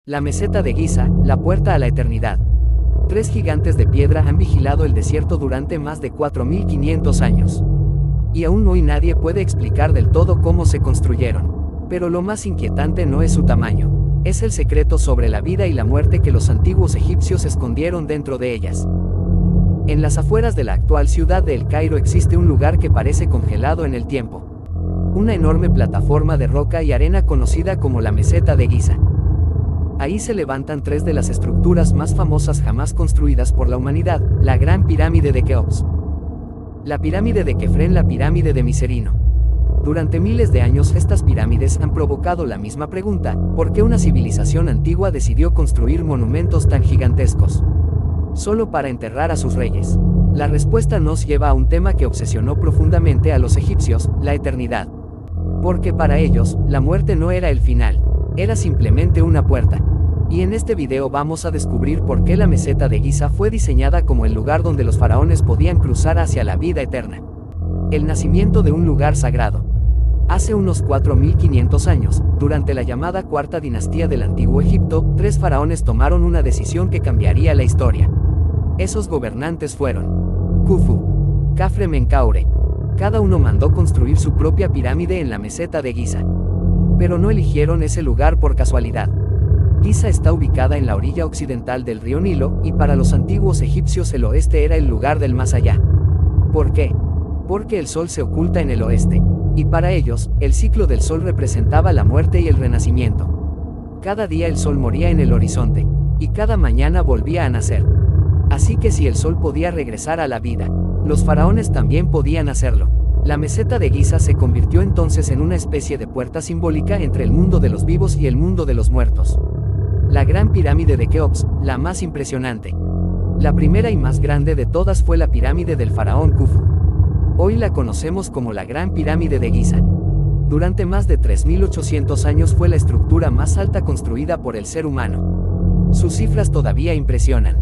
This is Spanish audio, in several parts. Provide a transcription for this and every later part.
La meseta de Giza, la puerta a la eternidad. Tres gigantes de piedra han vigilado el desierto durante más de 4500 años. Y aún hoy nadie puede explicar del todo cómo se construyeron. Pero lo más inquietante no es su tamaño. Es el secreto sobre la vida y la muerte que los antiguos egipcios escondieron dentro de ellas. En las afueras de la actual ciudad de El Cairo existe un lugar que parece congelado en el tiempo. Una enorme plataforma de roca y arena conocida como la meseta de Giza. Ahí se levantan tres de las estructuras más famosas jamás construidas por la humanidad: la Gran Pirámide de Keops, la Pirámide de Kefren, la Pirámide de Micerino. Durante miles de años estas pirámides han provocado la misma pregunta: ¿por qué una civilización antigua decidió construir monumentos tan gigantescos solo para enterrar a sus reyes? La respuesta nos lleva a un tema que obsesionó profundamente a los egipcios: la eternidad. Porque para ellos, la muerte no era el final, era simplemente una puerta. Y en este video vamos a descubrir por qué la meseta de Giza fue diseñada como el lugar donde los faraones podían cruzar hacia la vida eterna. El nacimiento de un lugar sagrado. Hace unos 4500 años, durante la llamada Cuarta Dinastía del Antiguo Egipto, tres faraones tomaron una decisión que cambiaría la historia. Esos gobernantes fueron Khufu, Khafre Menkaure. Cada uno mandó construir su propia pirámide en la meseta de Giza. Pero no eligieron ese lugar por casualidad. Giza está ubicada en la orilla occidental del río Nilo, y para los antiguos egipcios el oeste era el lugar del más allá. ¿Por qué? Porque el sol se oculta en el oeste. Y para ellos, el ciclo del sol representaba la muerte y el renacimiento. Cada día el sol moría en el horizonte, y cada mañana volvía a nacer. Así que si el sol podía regresar a la vida, los faraones también podían hacerlo. La meseta de Giza se convirtió entonces en una especie de puerta simbólica entre el mundo de los vivos y el mundo de los muertos. La Gran Pirámide de Keops, la más impresionante. La primera y más grande de todas fue la pirámide del faraón Khufu. Hoy la conocemos como la Gran Pirámide de Giza. Durante más de 3800 años fue la estructura más alta construida por el ser humano. Sus cifras todavía impresionan.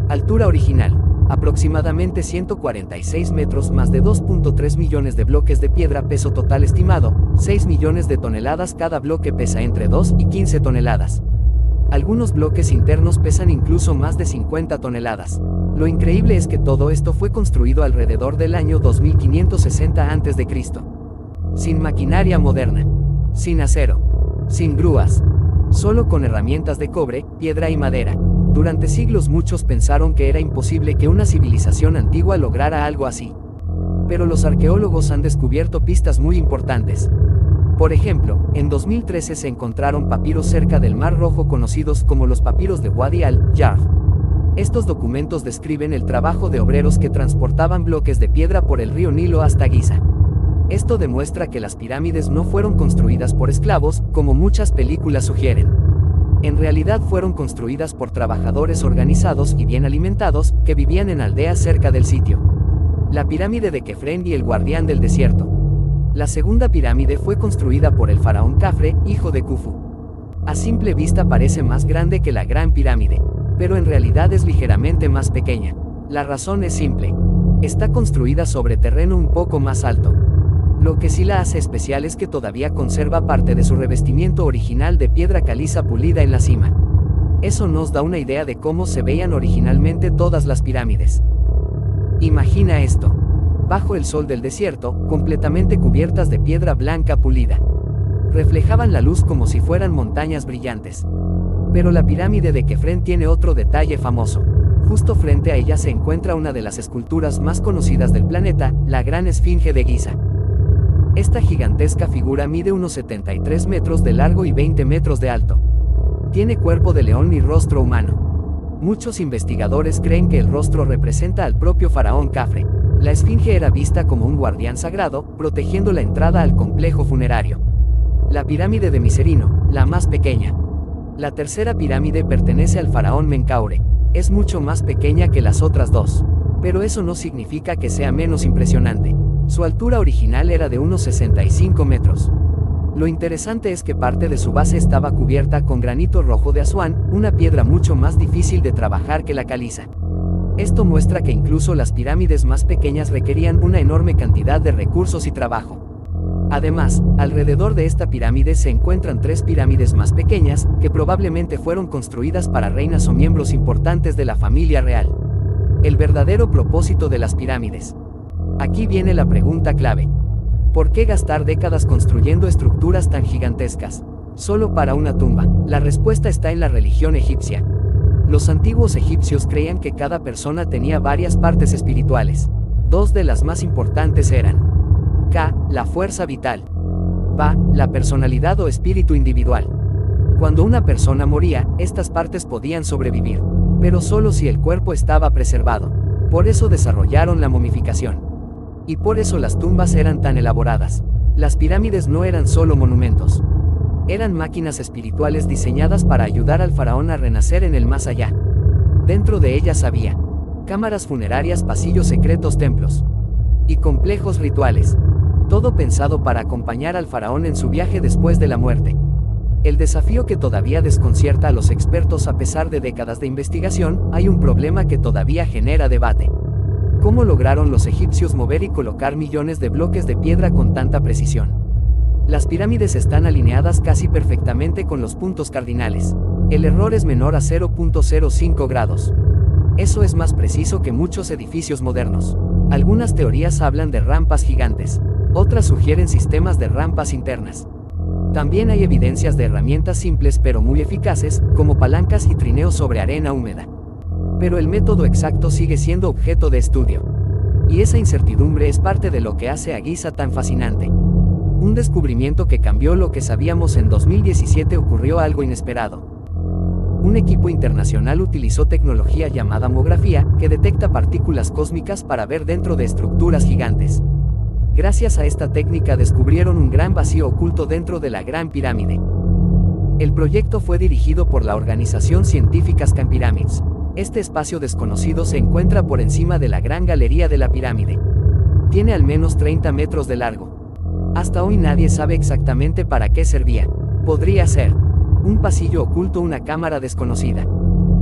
Altura original: aproximadamente 146 metros, más de 2.3 millones de bloques de piedra. Peso total estimado: 6 millones de toneladas. Cada bloque pesa entre 2 y 15 toneladas. Algunos bloques internos pesan incluso más de 50 toneladas. Lo increíble es que todo esto fue construido alrededor del año 2560 a.C. Sin maquinaria moderna, sin acero, sin grúas, solo con herramientas de cobre, piedra y madera. Durante siglos muchos pensaron que era imposible que una civilización antigua lograra algo así. Pero los arqueólogos han descubierto pistas muy importantes. Por ejemplo, en 2013 se encontraron papiros cerca del Mar Rojo conocidos como los papiros de Wadi al-Jarf. Estos documentos describen el trabajo de obreros que transportaban bloques de piedra por el río Nilo hasta Giza. Esto demuestra que las pirámides no fueron construidas por esclavos, como muchas películas sugieren. En realidad fueron construidas por trabajadores organizados y bien alimentados, que vivían en aldeas cerca del sitio. La pirámide de Kefren y el guardián del desierto. La segunda pirámide fue construida por el faraón Khafre, hijo de Khufu. A simple vista parece más grande que la Gran Pirámide, pero en realidad es ligeramente más pequeña. La razón es simple: está construida sobre terreno un poco más alto. Lo que sí la hace especial es que todavía conserva parte de su revestimiento original de piedra caliza pulida en la cima. Eso nos da una idea de cómo se veían originalmente todas las pirámides. Imagina esto: bajo el sol del desierto, completamente cubiertas de piedra blanca pulida. Reflejaban la luz como si fueran montañas brillantes. Pero la pirámide de Kefren tiene otro detalle famoso. Justo frente a ella se encuentra una de las esculturas más conocidas del planeta, la Gran Esfinge de Giza. Esta gigantesca figura mide unos 73 metros de largo y 20 metros de alto. Tiene cuerpo de león y rostro humano. Muchos investigadores creen que el rostro representa al propio faraón Khafre. La esfinge era vista como un guardián sagrado, protegiendo la entrada al complejo funerario. La pirámide de Micerino, la más pequeña. La tercera pirámide pertenece al faraón Menkaure. Es mucho más pequeña que las otras dos. Pero eso no significa que sea menos impresionante. Su altura original era de unos 65 metros. Lo interesante es que parte de su base estaba cubierta con granito rojo de Asuán, una piedra mucho más difícil de trabajar que la caliza. Esto muestra que incluso las pirámides más pequeñas requerían una enorme cantidad de recursos y trabajo. Además, alrededor de esta pirámide se encuentran 3 pirámides más pequeñas, que probablemente fueron construidas para reinas o miembros importantes de la familia real. El verdadero propósito de las pirámides. Aquí viene la pregunta clave. ¿Por qué gastar décadas construyendo estructuras tan gigantescas? Solo para una tumba. La respuesta está en la religión egipcia. Los antiguos egipcios creían que cada persona tenía varias partes espirituales. 2 de las más importantes eran Ka, la fuerza vital. Ba, la personalidad o espíritu individual. Cuando una persona moría, estas partes podían sobrevivir, pero solo si el cuerpo estaba preservado. Por eso desarrollaron la momificación. Y por eso las tumbas eran tan elaboradas. Las pirámides no eran solo monumentos. Eran máquinas espirituales diseñadas para ayudar al faraón a renacer en el más allá. Dentro de ellas había cámaras funerarias, pasillos secretos, templos y complejos rituales. Todo pensado para acompañar al faraón en su viaje después de la muerte. El desafío que todavía desconcierta a los expertos a pesar de décadas de investigación, hay un problema que todavía genera debate. ¿Cómo lograron los egipcios mover y colocar millones de bloques de piedra con tanta precisión? Las pirámides están alineadas casi perfectamente con los puntos cardinales. El error es menor a 0.05 grados. Eso es más preciso que muchos edificios modernos. Algunas teorías hablan de rampas gigantes. Otras sugieren sistemas de rampas internas. También hay evidencias de herramientas simples pero muy eficaces, como palancas y trineos sobre arena húmeda. Pero el método exacto sigue siendo objeto de estudio. Y esa incertidumbre es parte de lo que hace a Giza tan fascinante. Un descubrimiento que cambió lo que sabíamos. En 2017 ocurrió algo inesperado. Un equipo internacional utilizó tecnología llamada homografía, que detecta partículas cósmicas para ver dentro de estructuras gigantes. Gracias a esta técnica descubrieron un gran vacío oculto dentro de la Gran Pirámide. El proyecto fue dirigido por la organización científica Scan Pyramids. Este espacio desconocido se encuentra por encima de la Gran Galería de la Pirámide. Tiene al menos 30 metros de largo. Hasta hoy nadie sabe exactamente para qué servía. Podría ser un pasillo oculto, una cámara desconocida,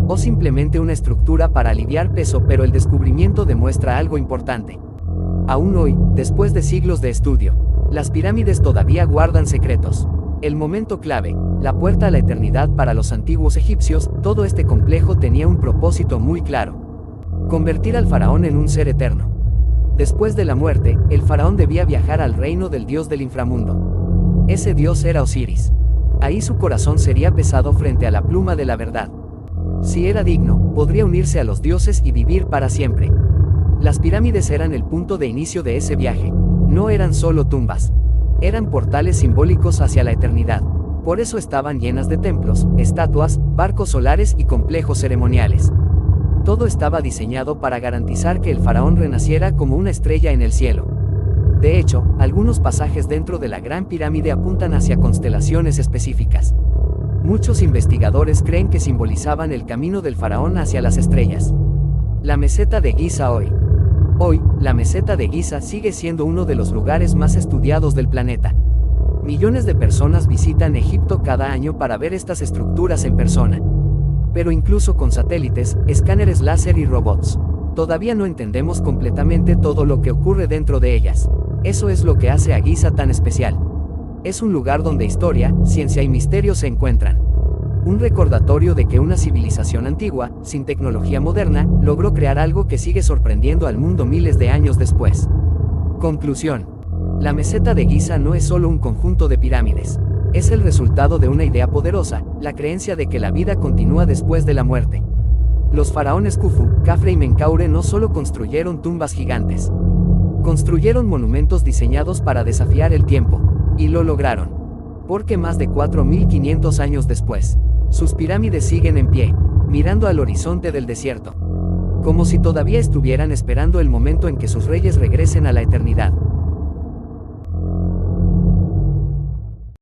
o simplemente una estructura para aliviar peso, pero el descubrimiento demuestra algo importante. Aún hoy, después de siglos de estudio, las pirámides todavía guardan secretos. El momento clave, la puerta a la eternidad para los antiguos egipcios, todo este complejo tenía un propósito muy claro: convertir al faraón en un ser eterno. Después de la muerte, el faraón debía viajar al reino del dios del inframundo. Ese dios era Osiris. Ahí su corazón sería pesado frente a la pluma de la verdad. Si era digno, podría unirse a los dioses y vivir para siempre. Las pirámides eran el punto de inicio de ese viaje. No eran solo tumbas. Eran portales simbólicos hacia la eternidad. Por eso estaban llenas de templos, estatuas, barcos solares y complejos ceremoniales. Todo estaba diseñado para garantizar que el faraón renaciera como una estrella en el cielo. De hecho, algunos pasajes dentro de la Gran Pirámide apuntan hacia constelaciones específicas. Muchos investigadores creen que simbolizaban el camino del faraón hacia las estrellas. La meseta de Giza hoy. Hoy, la meseta de Giza sigue siendo uno de los lugares más estudiados del planeta. Millones de personas visitan Egipto cada año para ver estas estructuras en persona. Pero incluso con satélites, escáneres láser y robots, todavía no entendemos completamente todo lo que ocurre dentro de ellas. Eso es lo que hace a Giza tan especial. Es un lugar donde historia, ciencia y misterio se encuentran. Un recordatorio de que una civilización antigua, sin tecnología moderna, logró crear algo que sigue sorprendiendo al mundo miles de años después. Conclusión. La meseta de Giza no es solo un conjunto de pirámides. Es el resultado de una idea poderosa, la creencia de que la vida continúa después de la muerte. Los faraones Khufu, Khafre y Menkaure no solo construyeron tumbas gigantes. Construyeron monumentos diseñados para desafiar el tiempo. Y lo lograron. Porque más de 4.500 años después, sus pirámides siguen en pie, mirando al horizonte del desierto. Como si todavía estuvieran esperando el momento en que sus reyes regresen a la eternidad.